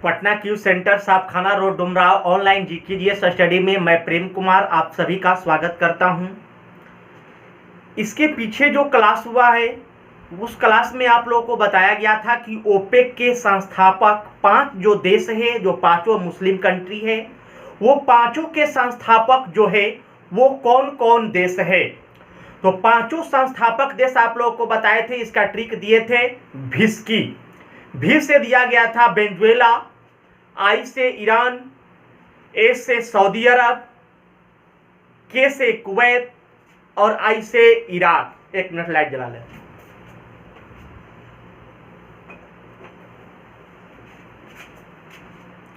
Patna Q centre Safakhana road Dumraon online GKGS study में मैं प्रेम कुमार आप सभी का स्वागत करता हूं। इसके पीछे जो क्लास हुआ है उस क्लास में आप लोगों को बताया गया था कि ओपेक के संस्थापक 5 जो देश है, जो पांचों मुस्लिम कंट्री है, वो पांचों के संस्थापक जो है वो कौन कौन देश है। तो पांचों संस्थापक देश आप लोगों को बताए थे, इसका ट्रिक दिए थे। भी से दिया गया था वेनेजुएला, आई से ईरान, ए से सऊदी अरब, के से कुवैत और आई से इराक। एक मिनट लाइट जला लें।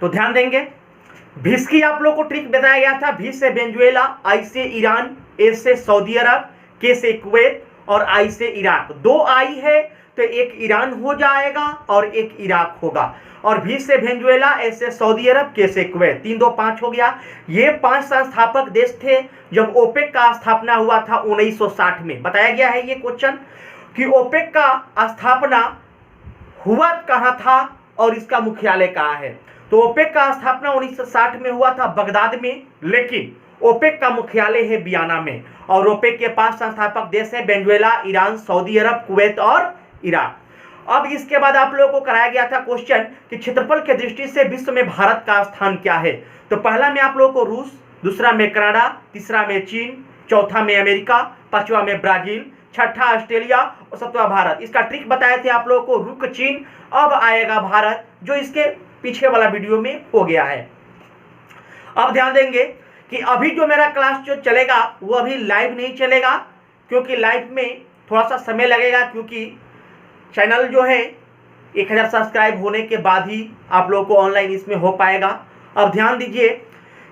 तो ध्यान देंगे, भीस की आप लोगों को ट्रिक बताया गया था। भी से वेनेजुएला, आई से ईरान, ए से सऊदी अरब, के से कुवैत और आई से इराक। 2 आई है तो एक ईरान हो जाएगा और एक इराक होगा। और भी से वेनेजुएला, ए से सऊदी अरब, के से कुवैत, 3 2 5 हो गया। ये 5 संस्थापक देश थे जब ओपेक का स्थापना हुआ था 1960 में। बताया गया है ये क्वेश्चन कि ओपेक का स्थापना हुआ कहाँ था और इसका मुख्यालय कहाँ है। तो ओपेक का स्थापना 1960 में हुआ था बगदाद में, लेकिन ओपेक का मुख्यालय है वियना में। और ओपेक के 5 संस्थापक देश है वेनेजुएला, ईरान, सऊदी अरब, कुवैत और इराक। अब इसके बाद आप लोगों को कराया गया था क्वेश्चन कि क्षेत्रफल की दृष्टि से विश्व में भारत का स्थान क्या है। तो पहला में आप लोगों को रूस, दूसरा में कनाडा, तीसरा में चीन, चौथा में अमेरिका, पांचवा में ब्राजील, छठा ऑस्ट्रेलिया और 7वां भारत। इसका ट्रिक बताए थे आप लोगों को, रुक चीन, अब आएगा भारत, जो इसके पीछे वाला वीडियो में हो गया है। अब ध्यान देंगे कि अभी जो मेरा क्लास जो चलेगा वो अभी लाइव नहीं चलेगा, क्योंकि लाइव में थोड़ा सा समय लगेगा, क्योंकि चैनल जो है 1000 सब्सक्राइब होने के बाद ही आप लोगों को ऑनलाइन इसमें हो पाएगा। अब ध्यान दीजिए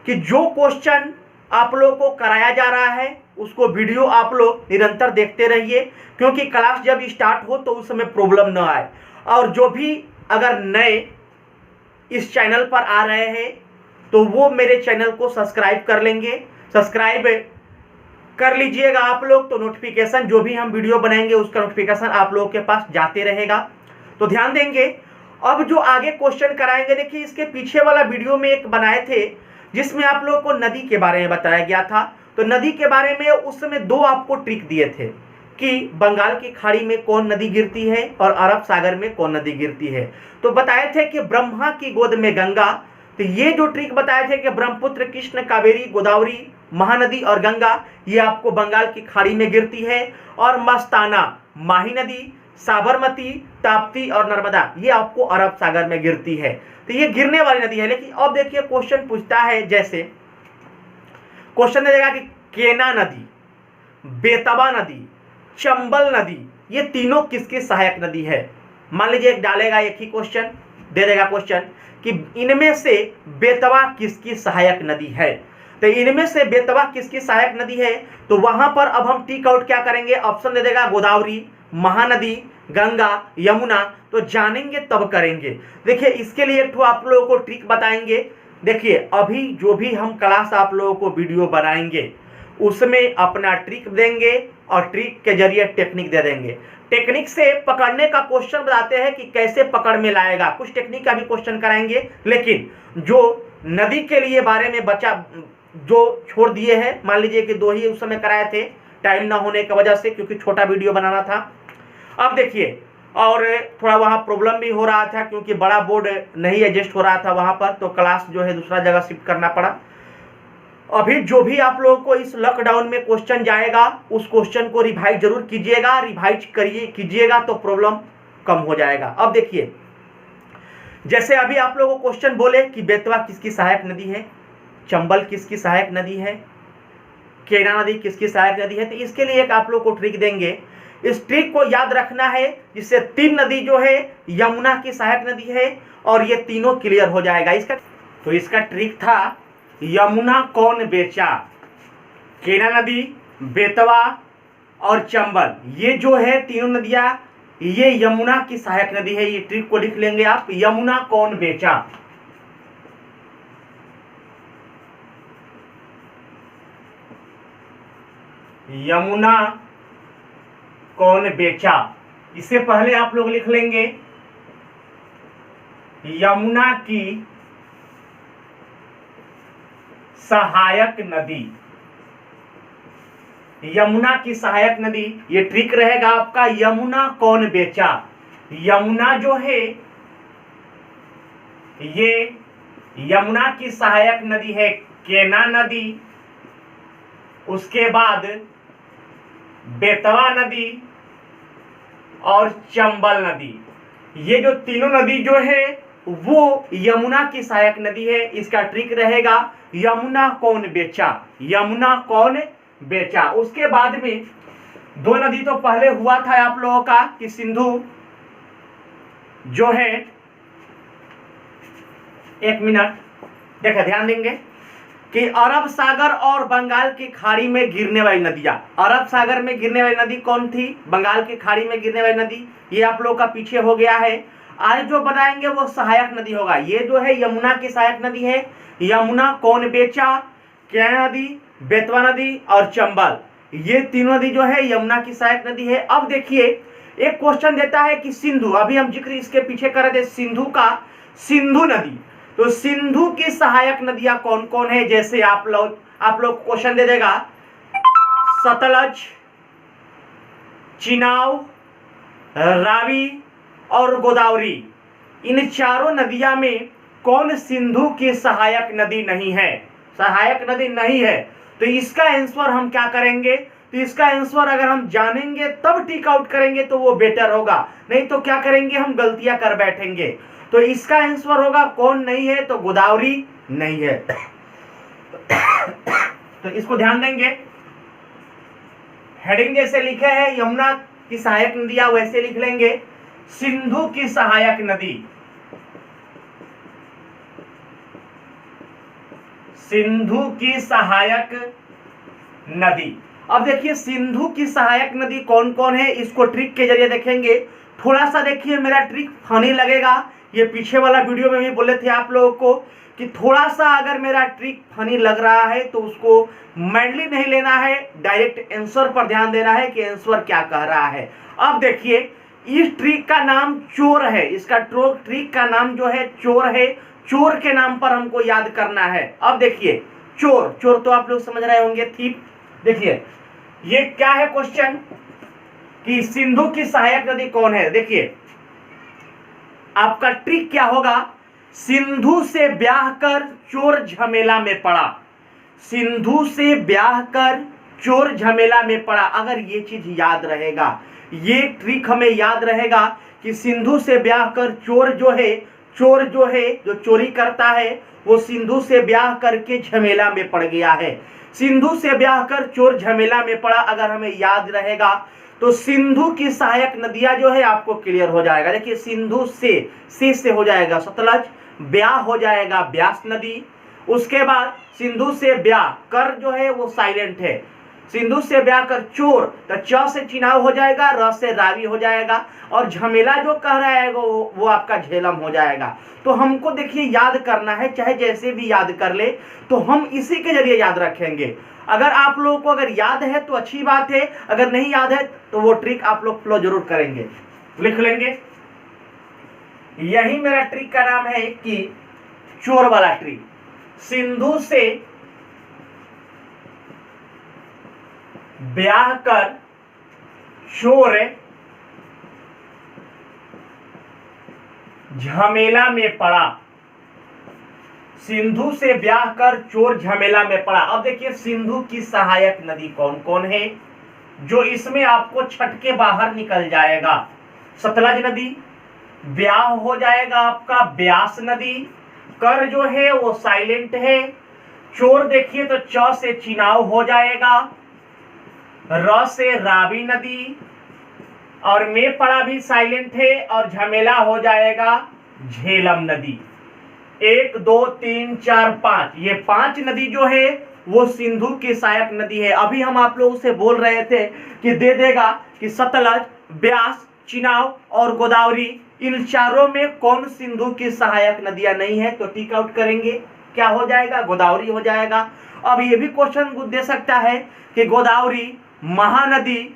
कि जो क्वेश्चन आप लोगों को कराया जा रहा है उसको वीडियो आप लोग निरंतर देखते रहिए, क्योंकि क्लास जब स्टार्ट हो तो उस समय प्रॉब्लम न आए। और जो भी अगर नए इस चैनल पर आ रहे हैं तो वो मेरे चैनल को सब्सक्राइब कर लेंगे, सब्सक्राइब कर लीजिएगा आप लोग, तो नोटिफिकेशन जो भी हम वीडियो बनाएंगे उसका नोटिफिकेशन आप लोगों के पास जाते रहेगा। तो ध्यान देंगे, अब जो आगे क्वेश्चन कराएंगे, देखिए इसके पीछे वाला वीडियो में एक बनाए थे जिसमें आप लोगों को नदी के बारे में बताया गया था। तो नदी के बारे में उस समय 2 आपको ट्रिक दिए थे कि बंगाल की खाड़ी में कौन नदी गिरती है और अरब सागर में कौन नदी गिरती है। तो बताए थे कि ब्रह्मा की गोद में गंगा। तो ये जो ट्रिक बताए थे कि ब्रह्मपुत्र, कृष्ण, कावेरी, गोदावरी, महानदी और गंगा ये आपको बंगाल की खाड़ी में गिरती है। और मस्ताना, माही नदी, साबरमती, ताप्ती और नर्मदा ये आपको अरब सागर में गिरती है। तो ये गिरने वाली नदी है। लेकिन अब देखिए क्वेश्चन पूछता है, जैसे क्वेश्चन देगा कि केना नदी, बेतवा नदी, चंबल नदी ये तीनों किसकी सहायक नदी है। मान लीजिए एक डालेगा, एक ही क्वेश्चन दे देगा क्वेश्चन कि इनमें से बेतवा किसकी सहायक नदी है। तो इनमें से बेतवा किसकी सहायक नदी है, तो वहां पर अब हम टिक आउट क्या करेंगे, ऑप्शन दे देगा गोदावरी, महानदी, गंगा, यमुना। तो जानेंगे तब करेंगे। देखिए इसके लिए एक आप लोगों को ट्रिक बताएंगे। देखिए अभी जो भी हम क्लास आप लोगों को वीडियो बनाएंगे उसमें अपना ट्रिक देंगे और ट्रिक के जरिए टेक्निक दे देंगे। टेक्निक से पकड़ने का क्वेश्चन बताते हैं कि कैसे पकड़ में लाएगा। कुछ टेक्निक का भी क्वेश्चन कराएंगे, लेकिन जो नदी के लिए बारे में बचा जो छोड़ दिए हैं, मान लीजिए कि 2 ही उस समय कराए थे टाइम ना होने की वजह से, क्योंकि छोटा वीडियो बनाना था। अब देखिए, और थोड़ा वहाँ प्रॉब्लम भी हो रहा था क्योंकि बड़ा बोर्ड नहीं एडजस्ट हो रहा था वहाँ पर, तो क्लास जो है दूसरा जगह शिफ्ट करना पड़ा। अभी जो भी आप लोगों को इस लॉकडाउन में क्वेश्चन जाएगा उस क्वेश्चन को रिवाइज जरूर कीजिएगा, रिवाइज कीजिएगा तो प्रॉब्लम कम हो जाएगा। अब देखिए, जैसे अभी आप लोगों को क्वेश्चन बोले कि बेतवा किसकी सहायक नदी है, चंबल किसकी सहायक नदी है, केना नदी किसकी सहायक नदी है। तो इसके लिए एक आप लोग को ट्रिक देंगे। इस ट्रिक को याद रखना है, जिससे 3 नदी जो है यमुना की सहायक नदी है और ये तीनों क्लियर हो जाएगा। इसका ट्रिक था यमुना कौन बेचा, केना नदी, बेतवा और चंबल, ये जो है तीनों नदियां ये यमुना की सहायक नदी है। ये ट्रिक को लिख लेंगे आप, यमुना कौन बेचा। यमुना कौन बेचा, इससे पहले आप लोग लिख लेंगे यमुना की सहायक नदी, यमुना की सहायक नदी। ये ट्रिक रहेगा आपका, यमुना कौन बेचा। यमुना जो है ये यमुना की सहायक नदी है केना नदी, उसके बाद बेतवा नदी और चंबल नदी। ये जो तीनों नदी जो है वो यमुना की सहायक नदी है। इसका ट्रिक रहेगा यमुना कौन बेचा, यमुना कौन बेचा। उसके बाद में दो नदी तो पहले हुआ था आप लोगों का कि सिंधु जो है, एक मिनट देखा ध्यान देंगे कि अरब सागर और बंगाल की खाड़ी में गिरने वाली नदियां, अरब सागर में गिरने वाली नदी कौन थी, बंगाल की खाड़ी में गिरने वाली नदी, ये आप लोगों का पीछे हो गया है। आज जो बनाएंगे वो सहायक नदी होगा। ये जो है यमुना की सहायक नदी है, यमुना कौन बेचा, क्या नदी, बेतवा नदी और चंबल, ये तीनों नदी जो है यमुना की सहायक नदी है। अब देखिए एक क्वेश्चन देता है कि सिंधु, अभी हम जिक्र इसके पीछे कर रहे थे सिंधु का, सिंधु नदी, तो सिंधु की सहायक नदियां कौन कौन है। जैसे आप लोग क्वेश्चन दे देगा सतलज, चिनाव, रावी और गोदावरी, इन चारों नदियां में कौन सिंधु की सहायक नदी नहीं है, सहायक नदी नहीं है। तो इसका आंसर हम क्या करेंगे, तो इसका आंसर अगर हम जानेंगे तब टिक आउट करेंगे तो वो बेटर होगा, नहीं तो क्या करेंगे हम गलतियां कर बैठेंगे। तो इसका आंसर होगा कौन नहीं है, तो गोदावरी नहीं है। तो इसको ध्यान देंगे, हेडिंग जैसे लिखे हैं यमुना की सहायक नदियां वैसे लिख लेंगे सिंधु की सहायक नदी, सिंधु की सहायक नदी। अब देखिए सिंधु की सहायक नदी कौन कौन है, इसको ट्रिक के जरिए देखेंगे। थोड़ा सा देखिए मेरा ट्रिक फनी लगेगा, ये पीछे वाला वीडियो में भी बोले थे आप लोगों को कि थोड़ा सा अगर मेरा ट्रिक फनी लग रहा है तो उसको मैडली नहीं लेना है, डायरेक्ट आंसर पर ध्यान देना है कि आंसर क्या कह रहा है। अब देखिए इस ट्रिक का नाम चोर है, इसका ट्रिक का नाम जो है चोर है, चोर के नाम पर हमको याद करना है। अब देखिए चोर, चोर तो आप लोग समझ रहे होंगे, थीप। देखिए ये क्या है क्वेश्चन कि सिंधु की सहायक नदी कौन है। देखिए आपका ट्रिक क्या होगा, सिंधु से ब्याह कर चोर झमेला में पड़ा, सिंधु से ब्याह कर चोर झमेला में पड़ा। अगर ये चीज याद रहेगा, ये ट्रिक हमें याद रहेगा कि सिंधु से ब्याह कर चोर जो है, चोर जो है जो चोरी करता है वो सिंधु से ब्याह करके झमेला में पड़ गया है, सिंधु से ब्याह कर चोर झमेला में पड़ा। अगर हमें याद रहेगा तो सिंधु की सहायक नदियां जो है आपको क्लियर हो जाएगा। देखिए सिंधु से हो जाएगा सतलज, ब्याह हो जाएगा ब्यास नदी, उसके बाद सिंधु से ब्याह कर जो है वो साइलेंट है, सिंधु से ब्याह कर चोर, तो च से चिनाव हो जाएगा, र से रावी हो जाएगा, और झमेला जो कह रहा है वो आपका झेलम हो जाएगा। तो हमको देखिए याद करना है, चाहे जैसे भी याद कर ले तो हम इसी के जरिए याद रखेंगे। अगर आप लोगों को अगर याद है तो अच्छी बात है, अगर नहीं याद है तो वो ट्रिक आप लोग फॉलो जरूर करेंगे, लिख लेंगे। यही मेरा ट्रिक का नाम है कि चोर वाला ट्रिक। सिंधु से ब्याह कर चोर झमेला में पड़ा, सिंधु से ब्याह कर चोर झमेला में पड़ा। अब देखिए सिंधु की सहायक नदी कौन कौन है जो इसमें आपको छट के बाहर निकल जाएगा। सतलज नदी, ब्याह हो जाएगा आपका ब्यास नदी, कर जो है वो साइलेंट है, चोर देखिए तो च से चिनाव हो जाएगा, र से रावी नदी, और में पड़ा भी साइलेंट है, और झमेला हो जाएगा झेलम नदी। 1 2 3 4 5, ये 5 नदी जो है वो सिंधु की सहायक नदी है। अभी हम आप लोगों से बोल रहे थे कि दे देगा कि सतलज, ब्यास, चिनाव और गोदावरी, इन चारों में कौन सिंधु की सहायक नदियां नहीं है, तो टिक आउट करेंगे, क्या हो जाएगा, गोदावरी हो जाएगा। अब ये भी क्वेश्चन दे सकता है कि गोदावरी, महानदी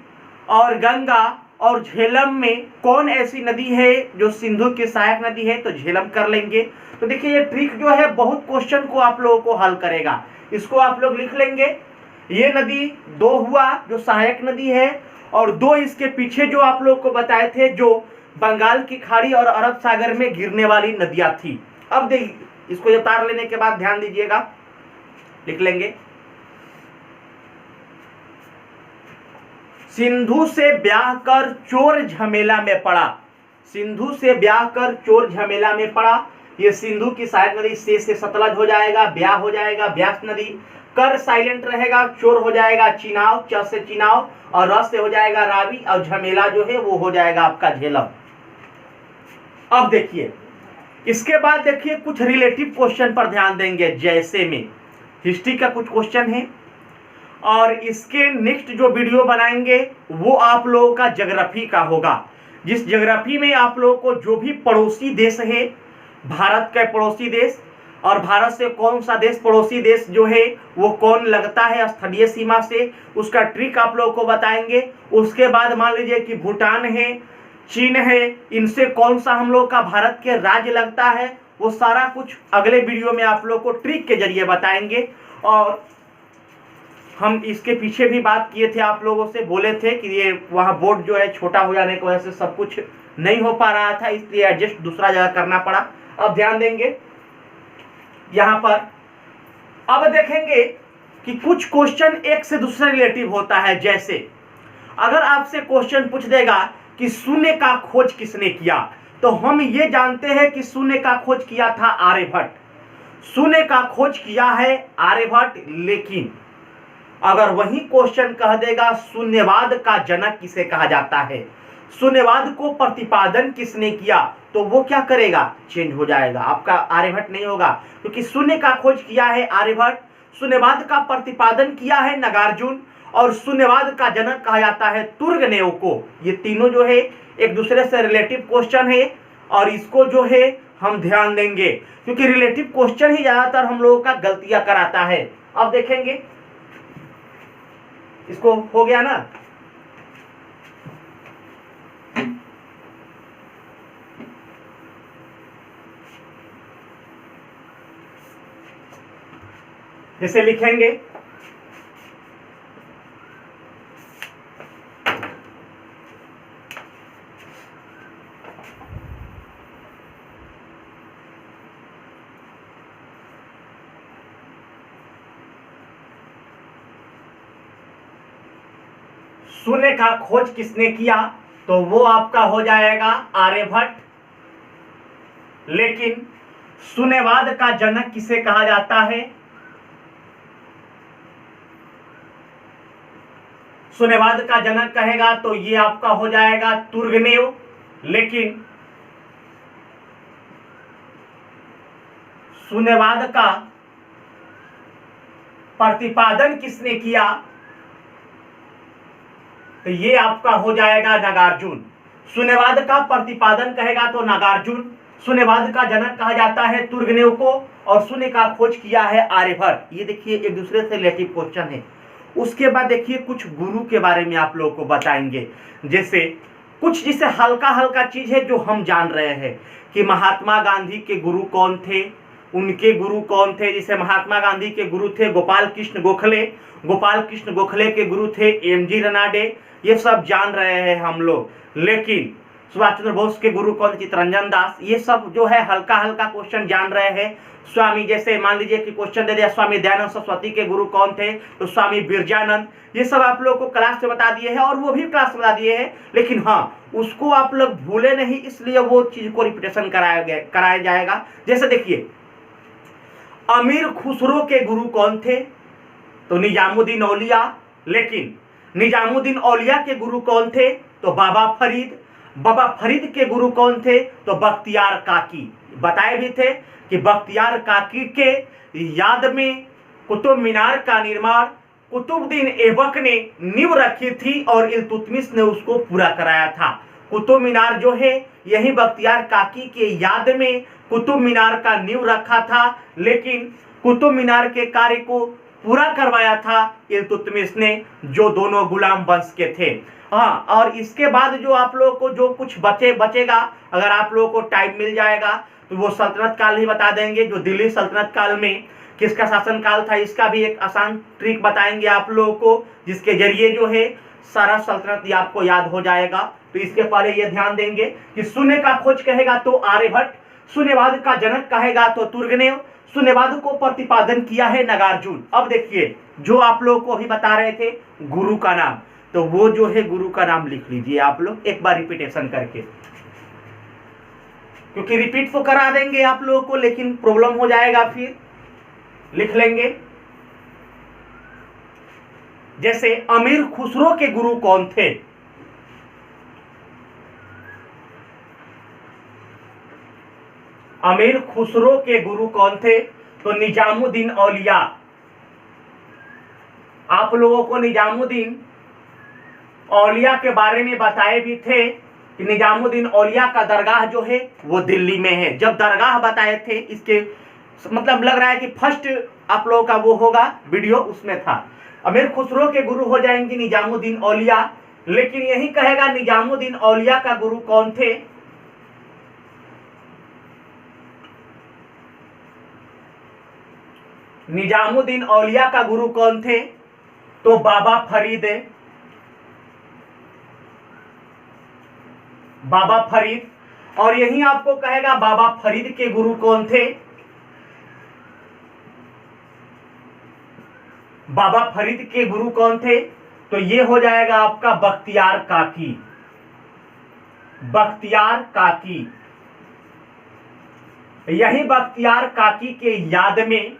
और गंगा और झेलम में कौन ऐसी नदी है जो सिंधु की सहायक नदी है, तो झेलम कर लेंगे। तो देखिए ये ट्रिक जो है बहुत क्वेश्चन को आप लोगों को हल करेगा। इसको आप लोग लिख लेंगे, ये नदी दो हुआ जो सहायक नदी है, और दो इसके पीछे जो आप लोग को बताए थे जो बंगाल की खाड़ी और अरब सागर में गिरने वाली नदियां थी। अब देखिए इसको उतार लेने के बाद ध्यान दीजिएगा, लिख लेंगे सिंधु से ब्याह कर चोर झमेला में पड़ा। सिंधु से ब्याह कर चोर झमेला में पड़ा, ये सिंधु की सहायक नदी से सतलज हो जाएगा, ब्याह हो जाएगा ब्यास नदी, कर साइलेंट रहेगा, चोर हो जाएगा चिनाव, च से चिनाव, और रस से हो जाएगा रावी, और झमेला जो है वो हो जाएगा आपका झेलम। अब देखिए इसके बाद देखिए कुछ रिलेटिव क्वेश्चन पर ध्यान देंगे, जैसे में हिस्ट्री का कुछ क्वेश्चन है, और इसके नेक्स्ट जो वीडियो बनाएंगे वो आप लोगों का ज्योग्राफी का होगा, जिस ज्योग्राफी में आप लोगों को जो भी पड़ोसी देश है, भारत के पड़ोसी देश, और भारत से कौन सा देश पड़ोसी देश जो है वो कौन लगता है स्थलीय सीमा से, उसका ट्रिक आप लोगों को बताएंगे। उसके बाद मान लीजिए कि भूटान है, चीन है, इनसे कौन सा हम लोग का भारत के राज्य लगता है, वो सारा कुछ अगले वीडियो में आप लोग को ट्रिक के जरिए बताएंगे। और हम इसके पीछे भी बात किए थे, आप लोगों से बोले थे कि ये वहाँ बोर्ड जो है छोटा हो जाने की वजह से सब कुछ नहीं हो पा रहा था, इसलिए एडजस्ट दूसरा जगह करना पड़ा। अब ध्यान देंगे यहाँ पर, अब देखेंगे कि कुछ क्वेश्चन एक से दूसरे रिलेटिव होता है। जैसे अगर आपसे क्वेश्चन पूछ देगा कि शून्य का खोज किसने किया, तो हम ये जानते हैं कि शून्य का खोज किया था आर्यभट्ट, शून्य का खोज किया है आर्यभट्ट। लेकिन अगर वही क्वेश्चन कह देगा शून्यवाद का जनक किसे कहा जाता है, शून्यवाद को प्रतिपादन किसने किया, तो वो क्या करेगा, चेंज हो जाएगा, आपका आर्यभट्ट नहीं होगा, क्योंकि शून्य का खोज किया है आर्यभट्ट, शून्यवाद का प्रतिपादन किया है नागार्जुन, और शून्यवाद का जनक कहा जाता है तुर्गनेव को। ये तीनों जो है एक दूसरे से रिलेटिव क्वेश्चन है, और इसको जो है हम ध्यान देंगे, क्योंकि रिलेटिव क्वेश्चन ही ज्यादातर हम लोगों का गलतियां कराता है। अब देखेंगे इसको, हो गया ना, जैसे लिखेंगे शून्य का खोज किसने किया, तो वो आपका हो जाएगा आर्यभट्ट। लेकिन शून्यवाद का जनक किसे कहा जाता है, शून्यवाद का जनक कहेगा तो ये आपका हो जाएगा तुर्गनेव। लेकिन शून्यवाद का प्रतिपादन किसने किया, तो ये आपका हो जाएगा नागार्जुन। शून्यवाद का प्रतिपादन कहेगा तो नागार्जुन, शून्यवाद का जनक कहा जाता है तुर्गनेव को, और शून्य का खोज किया है आर्यभट्ट। ये देखिए एक दूसरे से रिलेटिव क्वेश्चन है। उसके बाद देखिए कुछ गुरु के बारे में आप लोगों को बताएंगे, जैसे कुछ जिसे हल्का हल्का चीज है जो हम जान रहे हैं कि महात्मा गांधी के गुरु कौन थे, उनके गुरु कौन थे। जैसे महात्मा गांधी के गुरु थे गोपाल कृष्ण गोखले, गोपाल कृष्ण गोखले के गुरु थे एमजी रनाडे, ये सब जान रहे हैं हम लोग। लेकिन सुभाष चंद्र बोस के गुरु कौन, चित्तरंजन दास, ये सब जो है हल्का हल्का क्वेश्चन जान रहे हैं। स्वामी, जैसे मान लीजिए कि क्वेश्चन दे दिया स्वामी दयानंद सरस्वती के गुरु कौन थे, तो स्वामी बिरजानंद, ये सब आप लोग को क्लास में बता दिए हैं, और वो भी क्लास में बता दिए हैं। लेकिन हाँ, उसको आप लोग भूले नहीं, इसलिए वो चीज को रिपीटेशन कराया जाएगा। जैसे देखिए अमीर खुसरो के गुरु कौन थे, तो निजामुद्दीन औलिया। लेकिन निजामुद्दीन औलिया के गुरु कौन थे, तो बाबा फरीद। बाबा फरीद के गुरु कौन थे, तो बख्तियार काकी। बताए भी थे कि बख्तियार काकी के याद में कुतुब मीनार का निर्माण कुतुबुद्दीन ऐबक ने नींव रखी थी, और इल्तुतमिश ने उसको पूरा कराया था। कुतुब मीनार जो है यही बख्तियार काकी के याद में कुतुब मीनार का नींव रखा था, लेकिन कुतुब मीनार के कार्य को पूरा करवाया था इल्तुतमिश ने, जो दोनों गुलाम वंश के थे। हाँ, और इसके बाद जो आप लोगों को जो कुछ बचेगा, अगर आप लोगों को टाइम मिल जाएगा तो वो सल्तनत काल ही बता देंगे। जो दिल्ली सल्तनत काल में किसका शासन काल था, इसका भी एक आसान ट्रिक बताएंगे आप लोगों को, जिसके जरिए जो है सारा सल्तनत आपको याद हो जाएगा। तो इसके पहले ये ध्यान देंगे कि शून्य का खोज कहेगा तो आर्यभट्ट, शून्यवाद का जनक कहेगा तो तुर्गनेव, शून्यवाद को प्रतिपादन किया है नागार्जुन। अब देखिए जो आप लोगों को अभी बता रहे थे गुरु का नाम, तो वो जो है गुरु का नाम लिख लीजिए आप लोग एक बार रिपीटेशन करके, क्योंकि रिपीट तो करा देंगे आप लोगों को लेकिन प्रॉब्लम हो जाएगा, फिर लिख लेंगे। जैसे अमीर खुसरो के गुरु कौन थे, अमीर खुसरो के गुरु कौन थे, तो निजामुद्दीन औलिया। आप लोगों को निजामुद्दीन औलिया के बारे में बताए भी थे कि निजामुद्दीन औलिया का दरगाह जो है वो दिल्ली में है। जब दरगाह बताए थे, इसके मतलब लग रहा है कि फर्स्ट आप लोगों का वो होगा वीडियो, उसमें था। अमीर खुसरो के गुरु हो जाएंगे निजामुद्दीन औलिया, लेकिन यही कहेगा निजामुद्दीन औलिया का गुरु कौन थे, निजामुद्दीन औलिया का गुरु कौन थे, तो बाबा फरीद, बाबा फरीद। और यही आपको कहेगा बाबा फरीद के गुरु कौन थे, बाबा फरीद के गुरु कौन थे, तो ये हो जाएगा आपका बख्तियार काकी, बख्तियार काकी। यही बख्तियार काकी के याद में,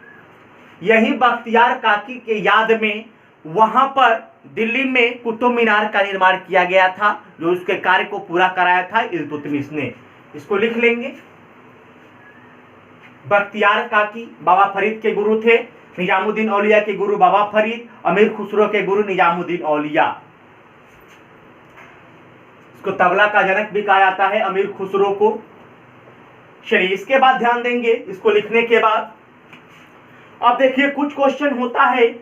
यही बख्तियार काकी के याद में वहां पर दिल्ली में कुतुब मीनार का निर्माण किया गया था, जो उसके कार्य को पूरा कराया था इल्तुतमिश ने। इसको लिख लेंगे। बख्तियार काकी बाबा फरीद के गुरु थे, निजामुद्दीन औलिया के गुरु बाबा फरीद, अमीर खुसरो के गुरु निजामुद्दीन औलिया। इसको तबला का जनक भी कहा जाता है अमीर खुसरो को। चलिए इसके बाद ध्यान देंगे इसको लिखने के बाद। अब देखिए कुछ क्वेश्चन होता है,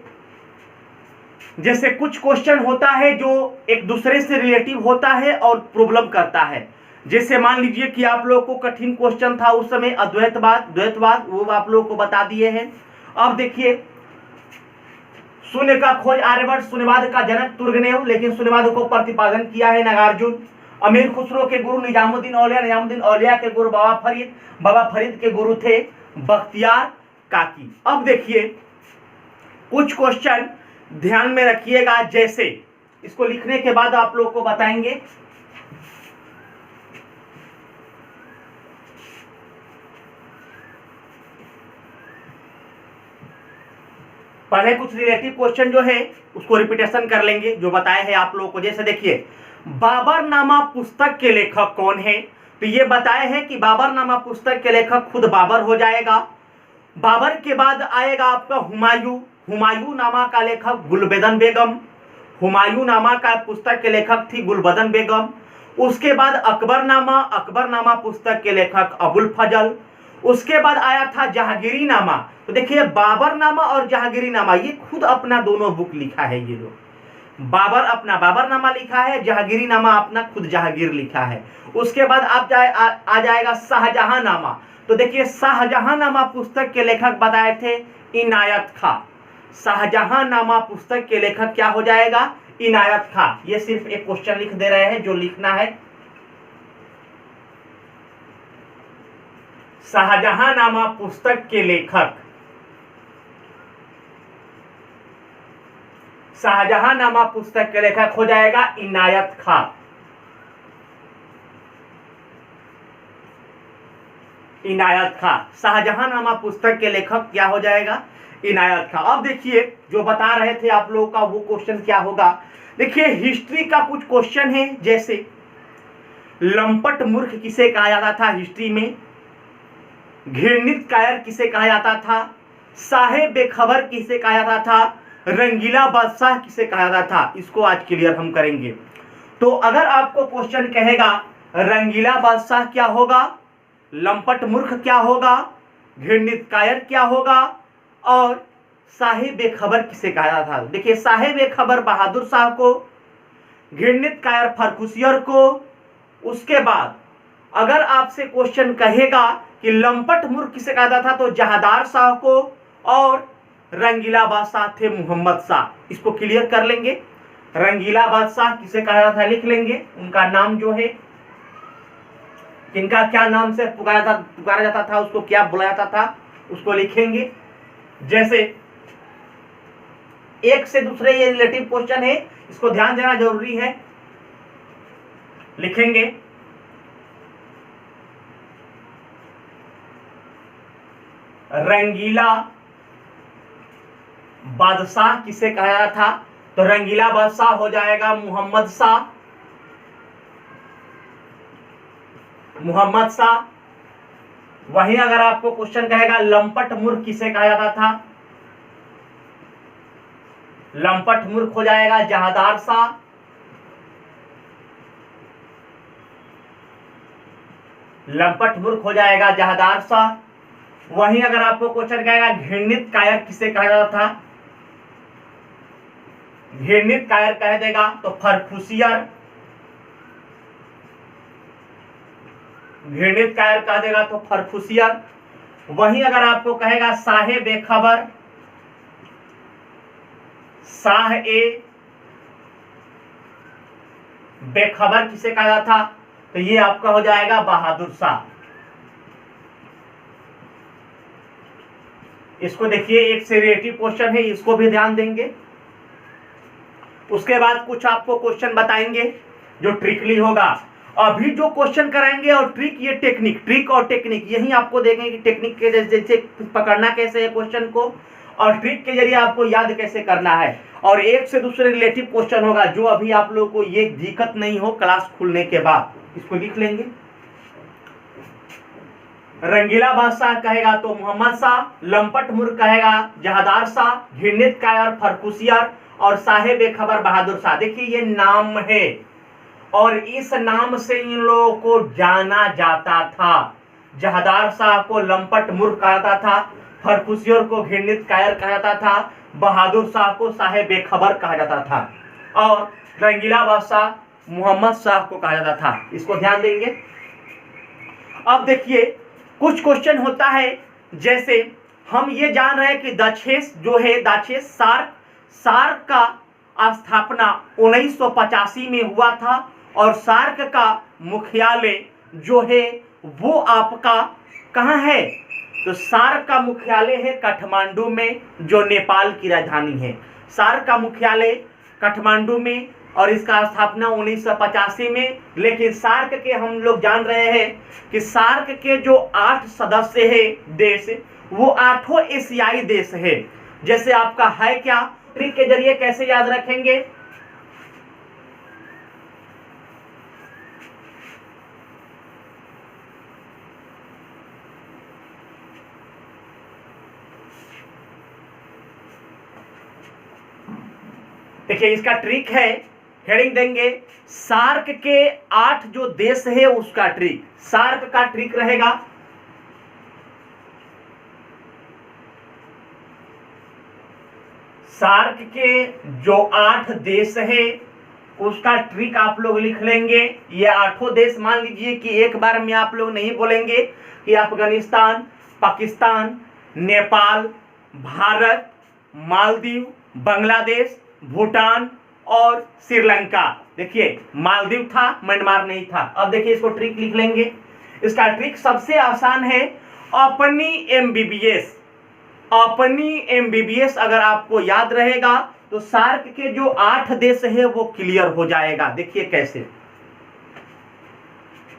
जैसे कुछ क्वेश्चन होता है जो एक दूसरे से रिलेटिव होता है और प्रॉब्लम करता है। जैसे मान लीजिए कि आप लोगों को कठिन क्वेश्चन था उस समय अद्वैतवाद, द्वैतवाद, वो आप लोगों को बता दिए हैं। अब देखिए शून्य का खोज आर्यभट्ट, शून्यवाद का जनक तुर्गनेव, लेकिन शून्यवाद को प्रतिपादन किया है नागार्जुन। अमीर खुसरो के गुरु निजामुद्दीन औलिया, निजामुद्दीन औलिया के गुरु बाबा फरीद, बाबा फरीद के गुरु थे बख्तियार काकी। अब देखिए कुछ क्वेश्चन ध्यान में रखिएगा, जैसे इसको लिखने के बाद आप लोगों को बताएंगे। पहले कुछ रिलेटिव क्वेश्चन जो है उसको रिपीटेशन कर लेंगे जो बताए हैं आप लोगों को। जैसे देखिए बाबरनामा पुस्तक के लेखक कौन है, तो ये बताए हैं कि बाबरनामा पुस्तक के लेखक खुद बाबर हो जाएगा। बाबर के बाद आएगा आपका हुमायूं, हुमायूं नामा का लेखक गुलबदन बेगम, हुमायूं नामा का पुस्तक के लेखक थी गुलबदन बेगम। उसके बाद अकबरनामा, अकबरनामा पुस्तक के लेखक अबुल फजल। उसके बाद आया था जहांगीरी नामा। तो देखिए बाबरनामा और जहांगीरी नामा ये खुद अपना दोनों बुक लिखा है, ये लोग बाबर अपना बाबरनामा लिखा है, जहांगीरी नामा अपना खुद जहांगीर लिखा है। उसके बाद आप आ जाएगा शाहजहां नामा। तो देखिए शाहजहां नामा पुस्तक के लेखक बताए थे इनायत खां, शाहजहां नामा पुस्तक के लेखक क्या हो जाएगा, इनायत खां। ये सिर्फ एक क्वेश्चन लिख दे रहे हैं जो लिखना है। शाहजहां नामा पुस्तक के लेखक, शाहजहां नामा पुस्तक के लेखक हो जाएगा इनायत खां, इनायत खां। शाहजहां नामा पुस्तक के लेखक क्या हो जाएगा, इनायत खां। अब देखिए जो बता रहे थे आप लोगों का वो क्वेश्चन क्या होगा। देखिए हिस्ट्री का कुछ क्वेश्चन है, जैसे लंपट मूर्ख किसे कहा जाता था हिस्ट्री में, घृणित कायर किसे कहा जाता था, साहेब बेखबर किसे कहा जाता था, रंगीला बादशाह किसे कहा जाता था। इसको आज क्लियर हम करेंगे। तो अगर आपको क्वेश्चन कहेगा रंगीला बादशाह क्या होगा, लंपट मूर्ख क्या होगा, घृणित कायर क्या होगा और साहेब बेखबर किसे कहा जाता था। देखिए साहेब बेखबर बहादुर शाह को, घृणित कायर फर्कुसियर को। उसके बाद अगर आपसे क्वेश्चन कहेगा कि लंपट मूर्ख किसे कहा जाता था, तो जहादार शाह को, और रंगीला बादशाह थे मोहम्मद शाह। इसको क्लियर कर लेंगे। रंगीला बादशाह किसे कहा जाता था लिख लेंगे, उनका नाम जो है, किनका क्या नाम से पुकारा जाता था, उसको क्या बुलाया जाता था, उसको लिखेंगे। जैसे एक से दूसरे ये रिलेटिव क्वेश्चन है, इसको ध्यान देना जरूरी है। लिखेंगे रंगीला बादशाह किसे कहा जाता था, तो रंगीला बादशाह हो जाएगा मोहम्मद शाह। मोहम्मद शाह। वहीं अगर आपको क्वेश्चन कहेगा लंपट मूर्ख किसे कहा जाता था, लंपट मूर्ख हो जाएगा जहादार शाह। लंपट मूर्ख हो जाएगा जहादार शाह। वहीं अगर आपको क्वेश्चन कहेगा घृणित कायर किसे कहा जाता था, घृणित कायर कह देगा तो फर्कुसियर। घृणित कायर कह देगा तो फर्कुसियर। वहीं अगर आपको कहेगा साहे बेखबर, साह ए बेखबर किसे कहा जाता था, तो ये आपका हो जाएगा बहादुर शाह। इसको देखिए, एक से रिलेटिव क्वेश्चन है, इसको भी ध्यान देंगे। उसके बाद कुछ आपको क्वेश्चन बताएंगे जो ट्रिकली होगा। अभी जो क्वेश्चन कराएंगे और ट्रिक, ये टेक्निक, ट्रिक और टेक्निक, यही आपको देखेंगे कि टेक्निक के जैसे पकड़ना कैसे है क्वेश्चन को, और ट्रिक के जरिए आपको याद कैसे करना है। और एक से दूसरे रिलेटिव क्वेश्चन होगा, जो अभी आप लोगों को ये दिक्कत नहीं हो क्लास खुलने के बाद। इसको लिख लेंगे। रंगीला बादशाह कहेगा तो मोहम्मद शाह, लंपट मूर्ख कहेगा जहादार शाह, घृणित कायर फर्कुसियर, और साहे बेखबर बहादुर शाह। देखिए ये नाम है, और इस नाम से इन लोगों को जाना जाता था। जहादार शाह को लंपट मूर्ख कहा जाता था, फर्कुसियर को घृणित कायर कहा जाता था, बहादुर शाह को साहे बेखबर कहा जाता था, और रंगीला बादशाह मोहम्मद शाह को कहा जाता था। इसको ध्यान देंगे। अब देखिए कुछ क्वेश्चन होता है, जैसे हम ये जान रहे हैं कि दाक्षेस जो है, दाक्षेस सार्क का स्थापना 1985 में हुआ था, और सार्क का मुख्यालय जो है वो आपका कहाँ है, तो सार्क का मुख्यालय है काठमांडू में, जो नेपाल की राजधानी है। सार्क का मुख्यालय काठमांडू में, और इसका स्थापना 1985 में। लेकिन सार्क के हम लोग जान रहे हैं कि सार्क के जो 8 सदस्य है देश, वो 8 एशियाई देश है। जैसे आपका है क्या, ट्रिक के जरिए कैसे याद रखेंगे, देखिए इसका ट्रिक है, हेडिंग देंगे सार्क के 8 जो देश है उसका ट्रिक। सार्क का ट्रिक रहेगा सार्क के जो 8 देश है उसका ट्रिक आप लोग लिख लेंगे। ये 8 देश मान लीजिए कि एक बार में आप लोग नहीं बोलेंगे कि अफगानिस्तान, पाकिस्तान, नेपाल, भारत, मालदीव, बांग्लादेश, भूटान और श्रीलंका। देखिए मालदीव था, म्यांमार नहीं था। अब देखिए इसको ट्रिक लिख लेंगे। इसका ट्रिक सबसे आसान है, अपनी एमबीबीएस। अपनी एमबीबीएस अगर आपको याद रहेगा तो सार्क के जो 8 देश है वो क्लियर हो जाएगा। देखिए कैसे,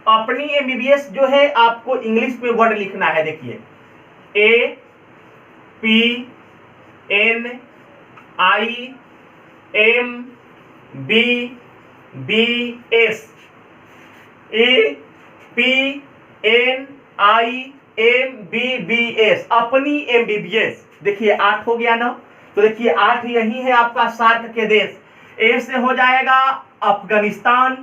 अपनी एमबीबीएस जो है आपको इंग्लिश में वर्ड लिखना है। देखिए APNIMBBS, APNIMBBS, अपनी एमबीबीएस। देखिए 8 हो गया ना, तो देखिए 8 यही है आपका सार्क के देश। ए से हो जाएगा अफगानिस्तान,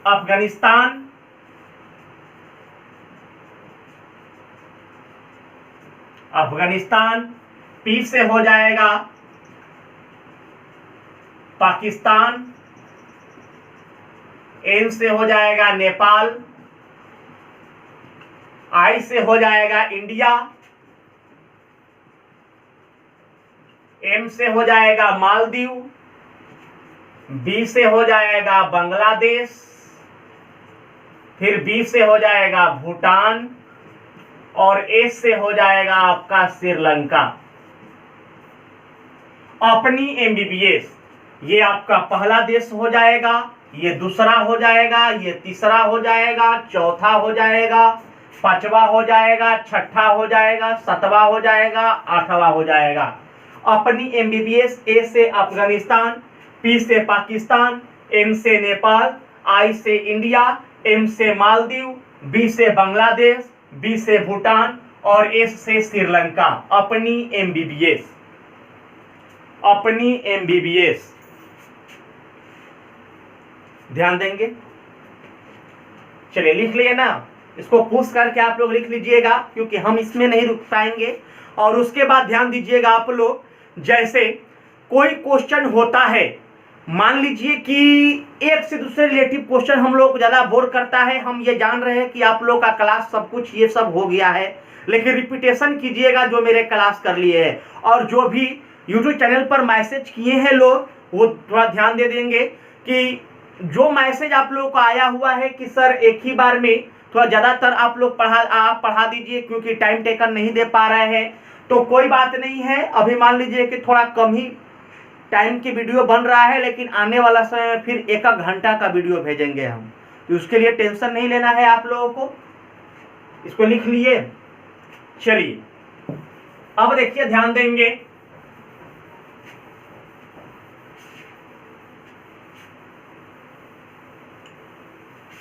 अफगानिस्तान, अफगानिस्तान। पी से हो जाएगा पाकिस्तान, एन से हो जाएगा नेपाल, आई से हो जाएगा इंडिया, एम से हो जाएगा मालदीव, बी से हो जाएगा बांग्लादेश, फिर बी से हो जाएगा भूटान और एस से हो जाएगा आपका श्रीलंका। अपनी एमबीबीएस, ये आपका पहला देश हो जाएगा, ये दूसरा हो जाएगा, ये तीसरा हो जाएगा, चौथा हो जाएगा, पांचवा हो जाएगा, छठा हो जाएगा, सातवां हो जाएगा, आठवां हो जाएगा। अपनी एमबीबीएस, ए से अफगानिस्तान, पी से पाकिस्तान, एम से नेपाल, आई से इंडिया, एम से मालदीव, बी से बांग्लादेश, बी से भूटान और एस से श्रीलंका। अपनी एमबीबीएस, अपनी एमबीबीएस ध्यान देंगे। चलिए लिख लिए ना, इसको पुश करके आप लोग लिख लीजिएगा क्योंकि हम इसमें नहीं रुक पाएंगे। और उसके बाद ध्यान दीजिएगा आप लोग, जैसे कोई क्वेश्चन होता है, मान लीजिए कि एक से दूसरे रिलेटिव क्वेश्चन हम लोग को ज्यादा बोर करता है। हम ये जान रहे हैं कि आप लोग का क्लास सब कुछ ये सब हो गया है, लेकिन रिपीटेशन कीजिएगा जो मेरे क्लास कर लिए हैं। और जो भी यूट्यूब चैनल पर मैसेज किए हैं लोग, वो थोड़ा ध्यान दे देंगे कि जो मैसेज आप लोगों को आया हुआ है कि सर एक ही बार में थोड़ा ज़्यादातर आप लोग पढ़ा दीजिए क्योंकि टाइम टेकन नहीं दे पा रहे हैं, तो कोई बात नहीं है। अभी मान लीजिए कि थोड़ा कम ही टाइम की वीडियो बन रहा है, लेकिन आने वाला समय में फिर 1 घंटा का वीडियो भेजेंगे हम, तो उसके लिए टेंशन नहीं लेना है आप लोगों को। इसको लिख लिए। चलिए अब देखिए, ध्यान देंगे।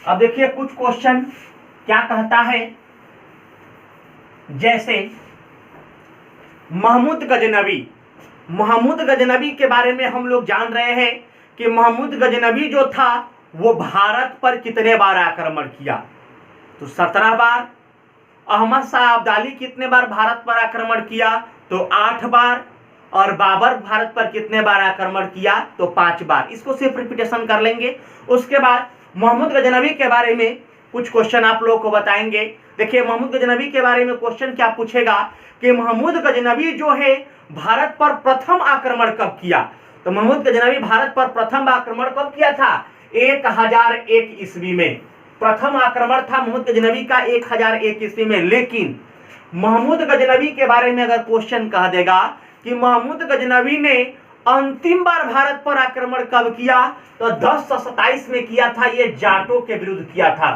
अब देखिए कुछ क्वेश्चन क्या कहता है, जैसे महमूद गजनवी। महमूद गजनवी के बारे में हम लोग जान रहे हैं कि महमूद गजनवी जो था वो भारत पर कितने बार आक्रमण किया, तो 17 बार। अहमद शाह अब्दाली कितने बार भारत पर आक्रमण किया, तो 8 बार। और बाबर भारत पर कितने बार आक्रमण किया, तो 5 बार। इसको सिर्फ रिपीटेशन कर लेंगे। उसके बाद महमूद गजनवी के बारे में कुछ क्वेश्चन आप लोगों को बताएंगे। देखिए महमूद गजनवी के बारे में क्वेश्चन क्या पूछेगा कि महमूद गजनवी जो है भारत पर प्रथम आक्रमण कब किया, तो महमूद गजनवी भारत पर प्रथम आक्रमण कब किया था, 1001 ईस्वी में। प्रथम आक्रमण था महमूद गजनवी का 1001 ईस्वी में। लेकिन महमूद गजनवी के बारे में अगर क्वेश्चन कह देगा कि महमूद गजनवी ने अंतिम बार भारत पर आक्रमण कब किया, तो 1027 में किया था। ये जाटों के विरुद्ध किया था,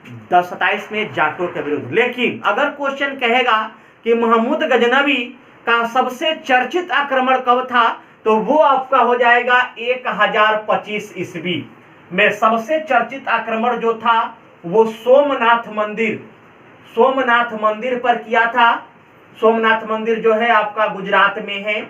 1027 में जाटों के विरुद्ध। लेकिन अगर क्वेश्चन कहेगा कि महमूद गजनवी का सबसे चर्चित आक्रमण कब था, तो वो आपका हो जाएगा 1025 ईस्वी में। सबसे चर्चित आक्रमण जो था वो सोमनाथ मंदिर पर किया था। सोमनाथ मंदिर जो है आपका गुजरात में है।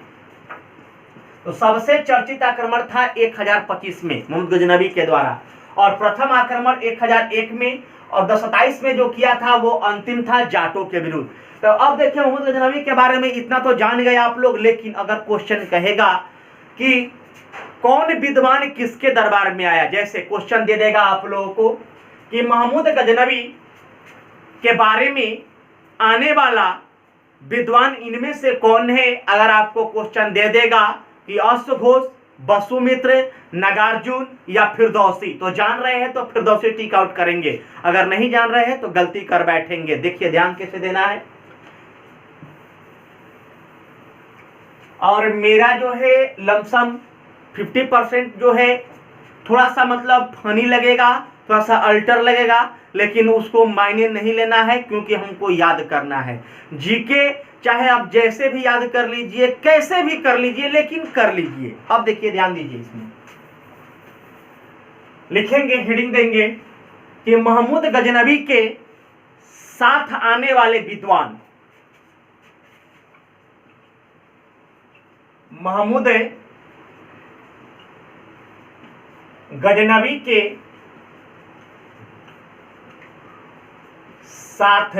तो सबसे चर्चित आक्रमण था 1025 में महमूद गजनवी के द्वारा, और प्रथम आक्रमण 1001 में, और 1027 में जो किया था वो अंतिम था जाटों के विरुद्ध। तो अब देखिए महमूद गजनवी के बारे में इतना तो जान गए आप लोग। लेकिन अगर क्वेश्चन कहेगा कि कौन विद्वान किसके दरबार में आया, जैसे क्वेश्चन दे देगा आप लोगों को कि महमूद गजनवी के बारे में आने वाला विद्वान इनमें से कौन है, अगर आपको क्वेश्चन दे देगा कि अश्वघोष, वसुमित्र, नागार्जुन या फिरदौसी, तो जान रहे हैं तो फिरदौसी टिक आउट करेंगे, अगर नहीं जान रहे हैं तो गलती कर बैठेंगे। देखिए ध्यान कैसे देना है। और मेरा जो है लमसम 50% जो है थोड़ा सा मतलब फनी लगेगा, थोड़ा सा अल्टर लगेगा, लेकिन उसको मायने नहीं लेना है क्योंकि हमको याद करना है। जीके चाहे आप जैसे भी याद कर लीजिए, कैसे भी कर लीजिए, लेकिन कर लीजिए। अब देखिए ध्यान दीजिए, इसमें लिखेंगे, हेडिंग देंगे कि महमूद गजनवी के साथ आने वाले विद्वान। महमूद गजनवी के साथ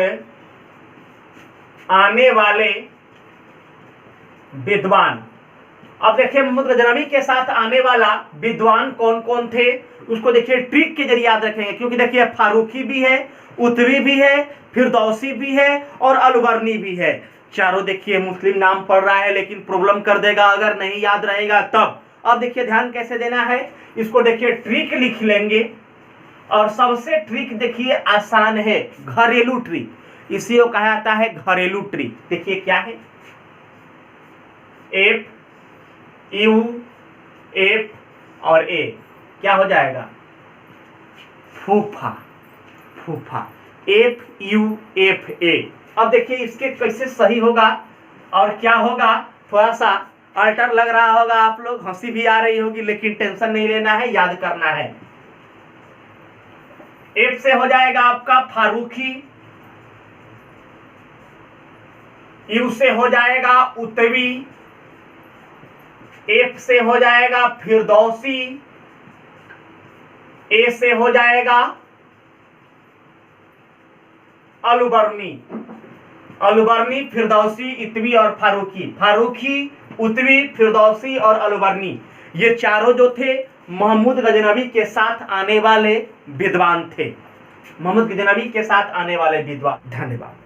आने वाले विद्वान। अब देखिए मोहम्मद गजनवी के साथ आने वाला विद्वान कौन कौन थे उसको देखिए ट्रिक के जरिए याद रखेंगे, क्योंकि देखिए फारूकी भी है, उतवी भी है, फिरदौसी भी है और अलवर्नी भी है। चारों देखिए मुस्लिम नाम पढ़ रहा है लेकिन प्रॉब्लम कर देगा अगर नहीं याद रहेगा तब। अब देखिए ध्यान कैसे देना है, इसको देखिए ट्रिक लिख लेंगे और सबसे ट्रिक देखिए आसान है, घरेलू ट्रिक, इसी को कहा जाता है घरेलू ट्रिक। देखिए क्या है, एफ यू एफ और ए क्या हो जाएगा, फूफा, फूफा, एफ यू एफ ए। अब देखिए इसके कैसे सही होगा और क्या होगा, थोड़ा सा अल्टर लग रहा होगा, आप लोग हंसी भी आ रही होगी, लेकिन टेंशन नहीं लेना है, याद करना है। एफ से हो जाएगा आपका फारूकी, यू से हो जाएगा उतवी, एफ से हो जाएगा फिरदौसी, ए से हो जाएगा अलवर्नी, अलवर्नी, फिरदौसी, इतवी और फारूकी, फारूकी, उतवी, फिरदौसी और अलवर्नी, ये चारों जो थे मोहम्मद गजनवी के साथ आने वाले विद्वान थे, मोहम्मद गजनवी के साथ आने वाले विद्वान। धन्यवाद।